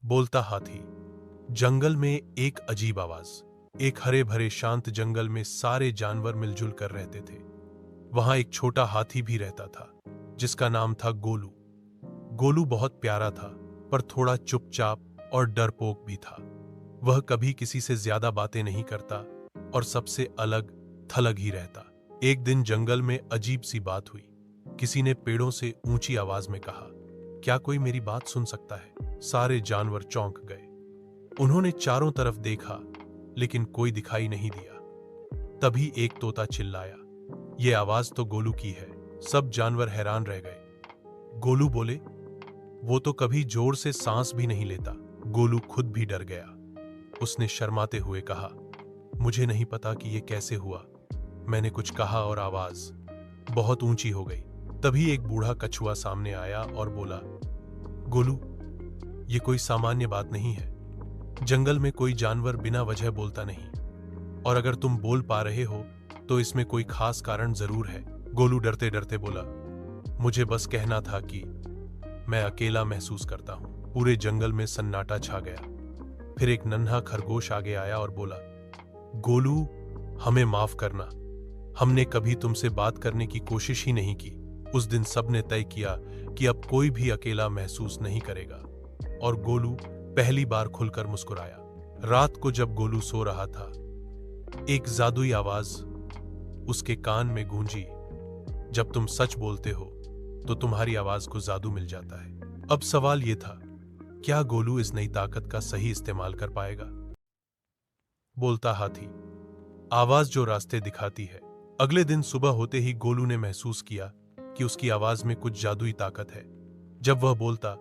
बोलता हाथी। जंगल में एक अजीब आवाज। एक हरे भरे शांत जंगल में सारे जानवर मिलजुल कर रहते थे। वहां एक छोटा हाथी भी रहता था जिसका नाम था गोलू। गोलू बहुत प्यारा था पर थोड़ा चुपचाप और डरपोक भी था। वह कभी किसी से ज्यादा बातें नहीं करता और सबसे अलग थलग ही रहता। एक दिन जंगल में अजीब सी बात हुई। किसी ने पेड़ों से ऊंची आवाज में कहा, क्या कोई मेरी बात सुन सकता है? सारे जानवर चौंक गए। उन्होंने चारों तरफ देखा लेकिन कोई दिखाई नहीं दिया। तभी एक तोता चिल्लाया, ये आवाज तो गोलू की है। सब जानवर हैरान रह गए। गोलू बोले, वो तो कभी जोर से सांस भी नहीं लेता। गोलू खुद भी डर गया। उसने शर्माते हुए कहा, मुझे नहीं पता कि ये कैसे हुआ। मैंने कुछ कहा और आवाज बहुत ऊंची हो गई। तभी एक बूढ़ा कछुआ सामने आया और बोला, गोलू, ये कोई सामान्य बात नहीं है। जंगल में कोई जानवर बिना वजह बोलता नहीं, और अगर तुम बोल पा रहे हो तो इसमें कोई खास कारण जरूर है। गोलू डरते डरते बोला, मुझे बस कहना था कि मैं अकेला महसूस करता हूं। पूरे जंगल में सन्नाटा छा गया। फिर एक नन्हा खरगोश आगे आया और बोला, गोलू, हमें माफ करना। हमने कभी तुमसे बात करने की कोशिश ही नहीं की। उस दिन सबने तय किया कि अब कोई भी अकेला महसूस नहीं करेगा, और गोलू पहली बार खुलकर मुस्कुराया। रात को जब गोलू सो रहा था, एक जादुई आवाज उसके कान में गूंजी, जब तुम सच बोलते हो तो तुम्हारी आवाज को जादू मिल जाता है। अब सवाल यह था, क्या गोलू इस नई ताकत का सही इस्तेमाल कर पाएगा? बोलता हाथी, आवाज जो रास्ते दिखाती है। अगले दिन सुबह होते ही गोलू ने महसूस किया कि उसकी आवाज में कुछ जादुई ताकत है। जब वह बोलता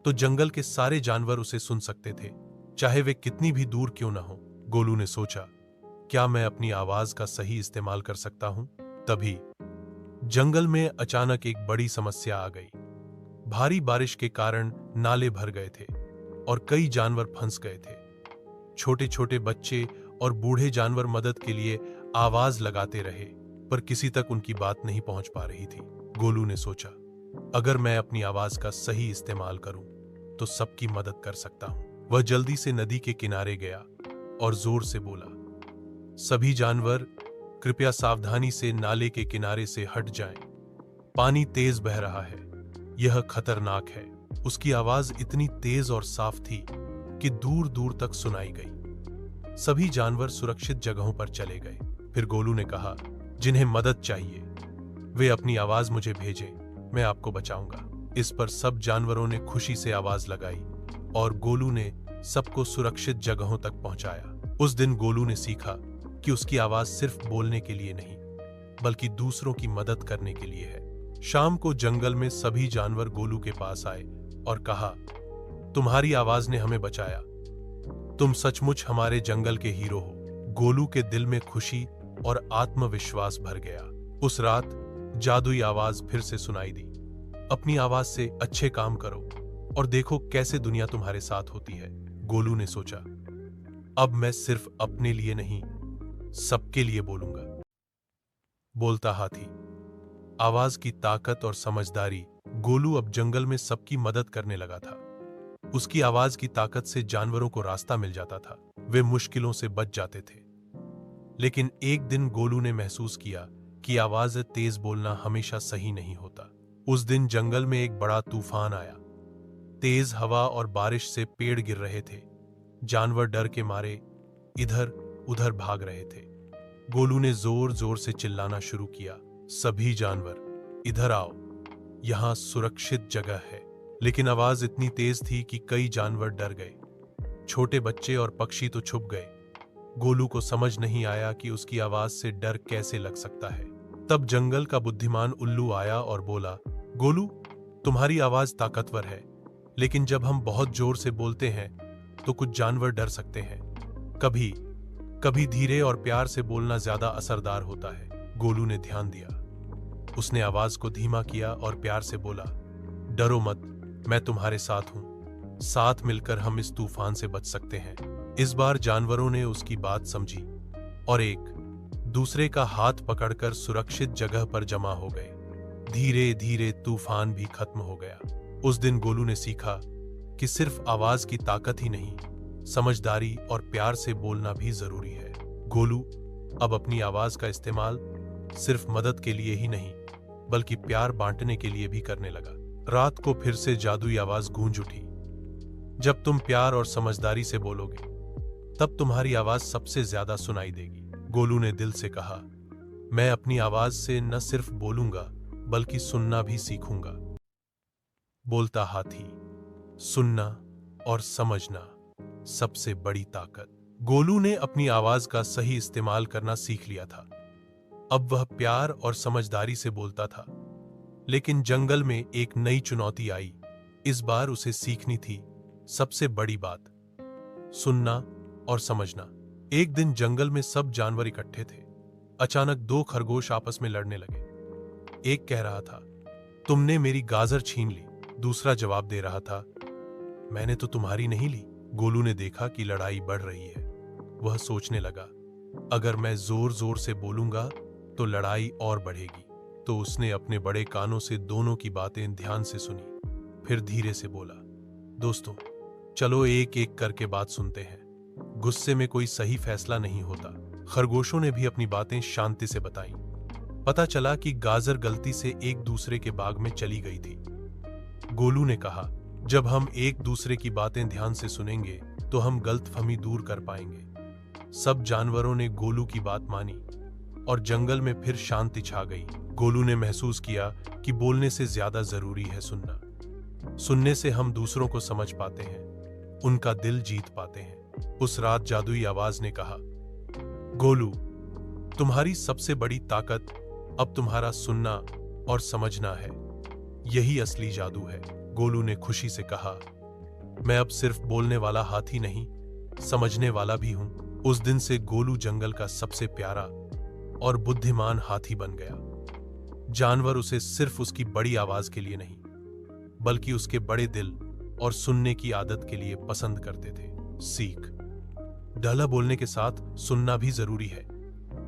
तो जंगल के सारे जानवर उसे सुन सकते थे, चाहे वे कितनी भी दूर क्यों ना हो। गोलू ने सोचा, क्या मैं अपनी आवाज का सही इस्तेमाल कर सकता हूं? तभी जंगल में अचानक एक बड़ी समस्या आ गई। भारी बारिश के कारण नाले भर गए थे और कई जानवर फंस गए थे। छोटे छोटे बच्चे और बूढ़े जानवर मदद के लिए आवाज लगाते रहे, पर किसी तक उनकी बात नहीं पहुंच पा रही थी। गोलू ने सोचा, अगर मैं अपनी आवाज का सही इस्तेमाल करूं तो सबकी मदद कर सकता हूं। वह जल्दी से नदी के किनारे गया और जोर से बोला, सभी जानवर कृपया सावधानी से नाले के किनारे से हट जाएं। पानी तेज बह रहा है, यह खतरनाक है। उसकी आवाज इतनी तेज और साफ थी कि दूर दूर तक सुनाई गई। सभी जानवर सुरक्षित जगहों पर चले गए। फिर गोलू ने कहा, जिन्हें मदद चाहिए वे अपनी आवाज मुझे भेजें, मैं आपको बचाऊंगा। इस पर सब जानवरों ने खुशी से आवाज लगाई और गोलू ने सबको सुरक्षित जगहों तक पहुंचाया। उस दिन गोलू ने सीखा कि उसकी आवाज सिर्फ बोलने के लिए नहीं, बल्कि दूसरों की मदद करने के लिए है। शाम को जंगल में सभी जानवर गोलू के पास आए और कहा, तुम्हारी आवाज ने हमें बचाया। तुम सचमुच हमारे जंगल के हीरो हो। गोलू के दिल में खुशी और आत्मविश्वास भर गया। उस रात जादुई आवाज फिर से सुनाई दी, अपनी आवाज से अच्छे काम करो और देखो कैसे दुनिया तुम्हारे साथ होती है। गोलू ने सोचा, अब मैं सिर्फ अपने लिए नहीं, सबके लिए बोलूंगा। बोलता हाथी। आवाज की ताकत और समझदारी। गोलू अब जंगल में सबकी मदद करने लगा था। उसकी आवाज की ताकत से जानवरों को रास्ता मिल जाता था, वे मुश्किलों से बच जाते थे। लेकिन एक दिन गोलू ने महसूस किया कि आवाज तेज बोलना हमेशा सही नहीं होता। उस दिन जंगल में एक बड़ा तूफान आया। तेज हवा और बारिश से पेड़ गिर रहे थे। जानवर डर के मारे इधर उधर भाग रहे थे। गोलू ने जोर जोर से चिल्लाना शुरू किया, सभी जानवर इधर आओ, यहां सुरक्षित जगह है। लेकिन आवाज इतनी तेज थी कि कई जानवर डर गए। छोटे बच्चे और पक्षी तो छुप गए। गोलू को समझ नहीं आया कि उसकी आवाज से डर कैसे लग सकता है। तब जंगल का बुद्धिमान उल्लू आया और बोला, गोलू, तुम्हारी आवाज ताकतवर है, लेकिन जब हम बहुत जोर से बोलते हैं तो कुछ जानवर डर सकते हैं। कभी कभी धीरे और प्यार से बोलना ज्यादा असरदार होता है। गोलू ने ध्यान दिया। उसने आवाज को धीमा किया और प्यार से बोला, डरो मत, मैं तुम्हारे साथ हूं। साथ मिलकर हम इस तूफान से बच सकते हैं। इस बार जानवरों ने उसकी बात समझी और एक दूसरे का हाथ पकड़कर सुरक्षित जगह पर जमा हो गए। धीरे धीरे तूफान भी खत्म हो गया। उस दिन गोलू ने सीखा कि सिर्फ आवाज की ताकत ही नहीं, समझदारी और प्यार से बोलना भी जरूरी है। गोलू अब अपनी आवाज का इस्तेमाल सिर्फ मदद के लिए ही नहीं, बल्कि प्यार बांटने के लिए भी करने लगा। रात को फिर से जादुई आवाज गूंज उठी। जब तुम प्यार और समझदारी से बोलोगे, तब तुम्हारी आवाज सबसे ज्यादा सुनाई देगी। गोलू ने दिल से कहा, मैं अपनी आवाज से न सिर्फ बोलूंगा, बल्कि सुनना भी सीखूंगा। बोलता हाथी, सुनना और समझना सबसे बड़ी ताकत। गोलू ने अपनी आवाज का सही इस्तेमाल करना सीख लिया था। अब वह प्यार और समझदारी से बोलता था। लेकिन जंगल में एक नई चुनौती आई। इस बार उसे सीखनी थी सबसे बड़ी बात, सुनना और समझना। एक दिन जंगल में सब जानवर इकट्ठे थे। अचानक दो खरगोश आपस में लड़ने लगे। एक कह रहा था, तुमने मेरी गाजर छीन ली। दूसरा जवाब दे रहा था, मैंने तो तुम्हारी नहीं ली। गोलू ने देखा कि लड़ाई बढ़ रही है। वह सोचने लगा, अगर मैं जोर जोर से बोलूंगा तो लड़ाई और बढ़ेगी। तो उसने अपने बड़े कानों से दोनों की बातें ध्यान से सुनी। फिर धीरे से बोला, दोस्तों, चलो एक एक करके बात सुनते हैं। गुस्से में कोई सही फैसला नहीं होता। खरगोशों ने भी अपनी बातें शांति से बताई। पता चला कि गाजर गलती से एक दूसरे के बाग में चली गई थी। गोलू ने कहा, जब हम एक दूसरे की बातें ध्यान से सुनेंगे तो हम गलतफहमी दूर कर पाएंगे। सब जानवरों ने गोलू की बात मानी और जंगल में फिर शांति छा गई। गोलू ने महसूस किया कि बोलने से ज्यादा जरूरी है सुनना। सुनने से हम दूसरों को समझ पाते हैं, उनका दिल जीत पाते हैं। उस रात जादुई आवाज ने कहा, गोलू, तुम्हारी सबसे बड़ी ताकत अब तुम्हारा सुनना और समझना है। यही असली जादू है। गोलू ने खुशी से कहा, मैं अब सिर्फ बोलने वाला हाथी नहीं, समझने वाला भी हूं। उस दिन से गोलू जंगल का सबसे प्यारा और बुद्धिमान हाथी बन गया। जानवर उसे सिर्फ उसकी बड़ी आवाज के लिए नहीं, बल्कि उसके बड़े दिल और सुनने की आदत के लिए पसंद करते थे। सीख, ढाला बोलने के साथ सुनना भी जरूरी है।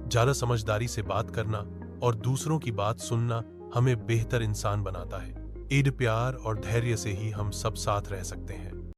ज्यादा समझदारी से बात करना और दूसरों की बात सुनना हमें बेहतर इंसान बनाता है। ईद, प्यार और धैर्य से ही हम सब साथ रह सकते हैं।